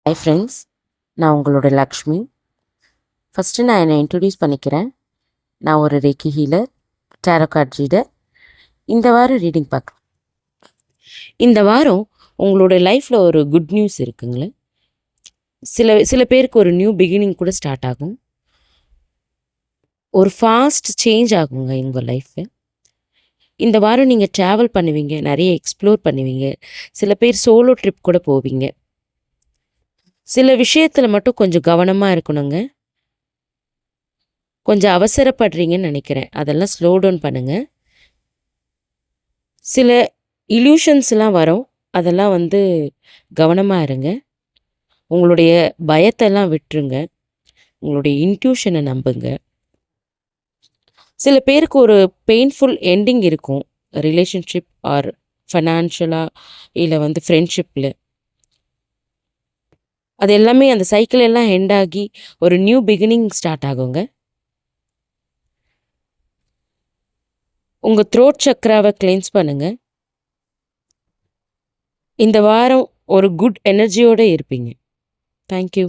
Hi friends, நான் உங்களோட Lakshmi. First நான் என்னை இன்ட்ரடியூஸ் பண்ணிக்கிறேன். நான் ஒரு ரேக்கி ஹீலர், டேரோ கார்ட் ரீடர். இந்த வாரம் ரீடிங் பார்க்கலாம். இந்த வாரம் உங்களோட லைஃப்பில் ஒரு குட் நியூஸ் இருக்குங்களே. சில சில பேருக்கு ஒரு நியூ பிகினிங் கூட ஸ்டார்ட் ஆகும். ஒரு ஃபாஸ்ட் சேஞ்ச் ஆகுங்க உங்கள் லைஃப்பு. இந்த வாரம் நீங்கள் ட்ராவல் பண்ணுவீங்க, நிறைய எக்ஸ்ப்ளோர் பண்ணுவீங்க. சில பேர் சோலோ ட்ரிப் கூட போவீங்க. சில விஷயத்தில் மட்டும் கொஞ்சம் கவனமாக இருக்கணுங்க. கொஞ்சம் அவசரப்படுறீங்கன்னு நினைக்கிறேன். அதெல்லாம் ஸ்லோ டவுன் பண்ணுங்கள். சில இல்யூஷன்ஸ்லாம் வரும், அதெல்லாம் கவனமாக இருங்க. உங்களுடைய பயத்தெல்லாம் விட்டுருங்க. உங்களுடைய இன்ட்யூஷனை நம்புங்க. சில பேருக்கு ஒரு பெயின்ஃபுல் எண்டிங் இருக்கும், ரிலேஷன்ஷிப் ஆர் ஃபைனான்ஷியலாக இல்லை ஃப்ரெண்ட்ஷிப்பில். அது எல்லாமே அந்த சைக்கிள் எல்லாம் எண்ட் ஆகி ஒரு நியூ பிகினிங் ஸ்டார்ட் ஆகுங்க. உங்கள் த்ரோட் சக்ராவை கிளென்ஸ் பண்ணுங்கள். இந்த வாரம் ஒரு குட் எனர்ஜியோடு இருப்பீங்க. தேங்க்யூ.